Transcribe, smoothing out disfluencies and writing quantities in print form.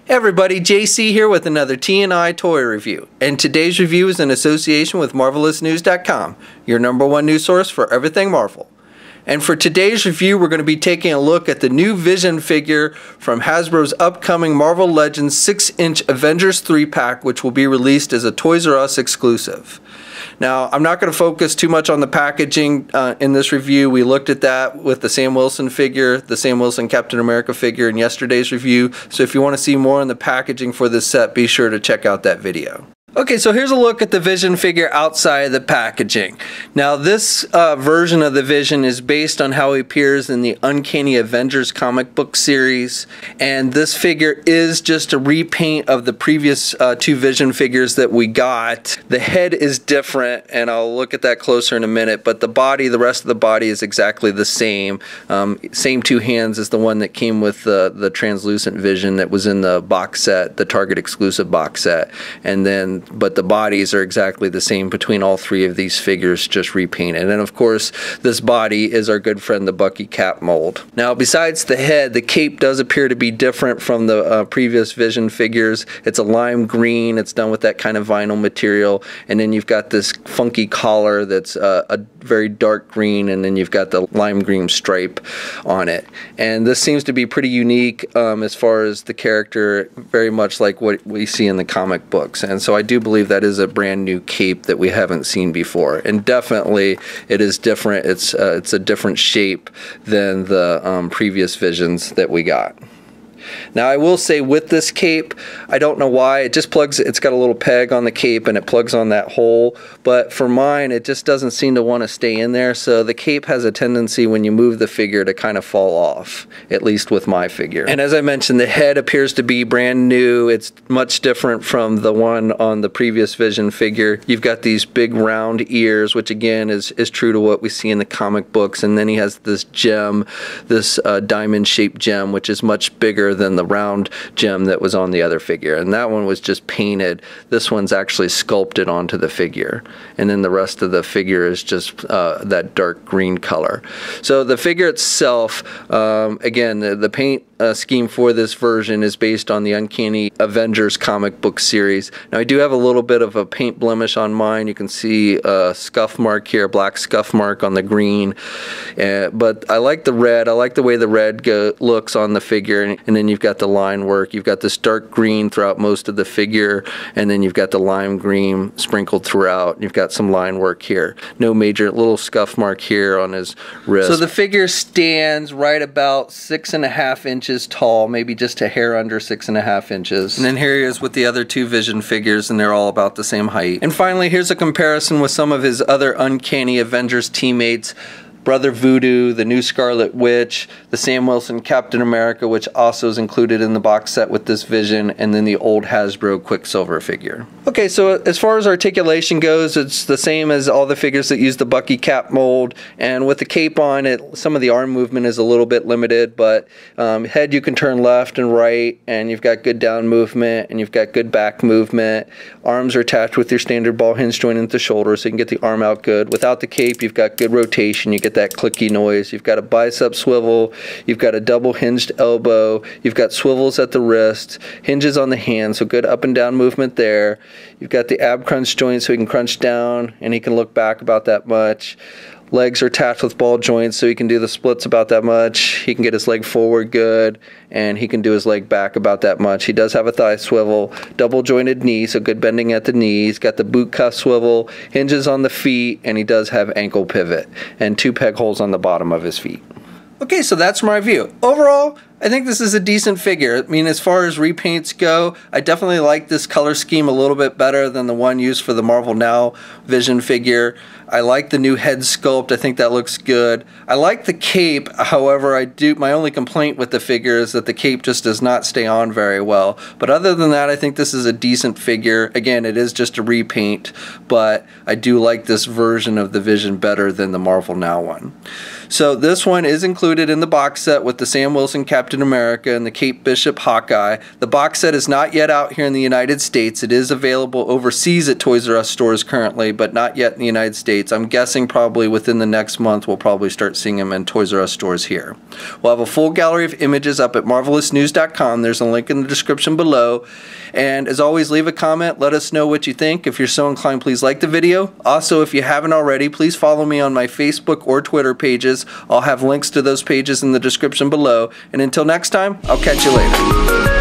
Hey everybody, JC here with another T&I toy review. And today's review is in association with MarvelousNews.com, your #1 news source for everything Marvel. And for today's review, we're going to be taking a look at the new Vision figure from Hasbro's upcoming Marvel Legends 6-inch Avengers 3-pack, which will be released as a Toys R Us exclusive. Now, I'm not going to focus too much on the packaging in this review. We looked at that with the Sam Wilson figure, the Sam Wilson Captain America figure in yesterday's review. So if you want to see more on the packaging for this set, be sure to check out that video. Okay, so here's a look at the Vision figure outside of the packaging. Now, this version of the Vision is based on how he appears in the Uncanny Avengers comic book series, and this figure is just a repaint of the previous two Vision figures that we got. The head is different, and I'll look at that closer in a minute, but the body, the rest of the body is exactly the same. Same two hands as the one that came with the translucent Vision that was in the box set, the Target exclusive box set, and then but the bodies are exactly the same between all three of these figures, just repainted. And of course, this body is our good friend the Bucky Cap mold. Now, besides the head, the cape does appear to be different from the previous Vision figures. It's a lime green, it's done with that kind of vinyl material, and then you've got this funky collar that's a very dark green, and then you've got the lime green stripe on it. And this seems to be pretty unique as far as the character, very much like what we see in the comic books. And so I do believe that is a brand new cape that we haven't seen before, and definitely it is different. It's a different shape than the previous Visions that we got. Now, I will say with this cape, I don't know why, it just plugs, it's got a little peg on the cape and it plugs on that hole, but for mine it just doesn't seem to want to stay in there, so the cape has a tendency when you move the figure to kind of fall off, at least with my figure. And as I mentioned, the head appears to be brand new. It's much different from the one on the previous Vision figure. You've got these big round ears, which again is true to what we see in the comic books, and then he has this gem, this diamond shaped gem, which is much bigger than the round gem that was on the other figure, and that one was just painted. This one's actually sculpted onto the figure, and then the rest of the figure is just that dark green color. So the figure itself, again, the paint scheme for this version is based on the Uncanny Avengers comic book series. Now, I do have a little bit of a paint blemish on mine. You can see a scuff mark here, a black scuff mark on the green, but I like the red. I like the way the red looks on the figure, and then you've got the line work. You've got this dark green throughout most of the figure, and then you've got the lime green sprinkled throughout. You've got some line work here. No major little scuff mark here on his wrist. So the figure stands right about 6.5 inches tall, maybe just a hair under 6.5 inches. And then here he is with the other two Vision figures, and they're all about the same height. And finally, here's a comparison with some of his other Uncanny Avengers teammates. Brother Voodoo, the new Scarlet Witch, the Sam Wilson Captain America, which also is included in the box set with this Vision, and then the old Hasbro Quicksilver figure. Okay, so as far as articulation goes, it's the same as all the figures that use the Bucky Cap mold, and with the cape on it, some of the arm movement is a little bit limited, but head you can turn left and right, and you've got good down movement, and you've got good back movement. Arms are attached with your standard ball hinge joint into the shoulder, so you can get the arm out good. Without the cape, you've got good rotation, you get that clicky noise. You've got a bicep swivel, you've got a double hinged elbow, you've got swivels at the wrist, hinges on the hand, so good up and down movement there. You've got the ab crunch joint, so he can crunch down and he can look back about that much. Legs are attached with ball joints, so he can do the splits about that much. He can get his leg forward good, and he can do his leg back about that much. He does have a thigh swivel, double jointed knee, so good bending at the knees. Got the boot cuff swivel, hinges on the feet, and he does have ankle pivot, and 2 peg holes on the bottom of his feet. Okay, so that's my review. Overall, I think this is a decent figure. I mean, as far as repaints go, I definitely like this color scheme a little bit better than the one used for the Marvel Now Vision figure. I like the new head sculpt. I think that looks good. I like the cape. However, my only complaint with the figure is that the cape just does not stay on very well. But other than that, I think this is a decent figure. Again, it is just a repaint, but I do like this version of the Vision better than the Marvel Now one. So this one is included in the box set with the Sam Wilson Captain America and the Kate Bishop Hawkeye. The box set is not yet out here in the United States. It is available overseas at Toys R Us stores currently, but not yet in the United States. States. I'm guessing probably within the next month we'll probably start seeing them in Toys R Us stores here. We'll have a full gallery of images up at marvelousnews.com. There's a link in the description below. And as always, leave a comment. Let us know what you think. If you're so inclined, please like the video. Also, if you haven't already, please follow me on my Facebook or Twitter pages. I'll have links to those pages in the description below. And until next time, I'll catch you later.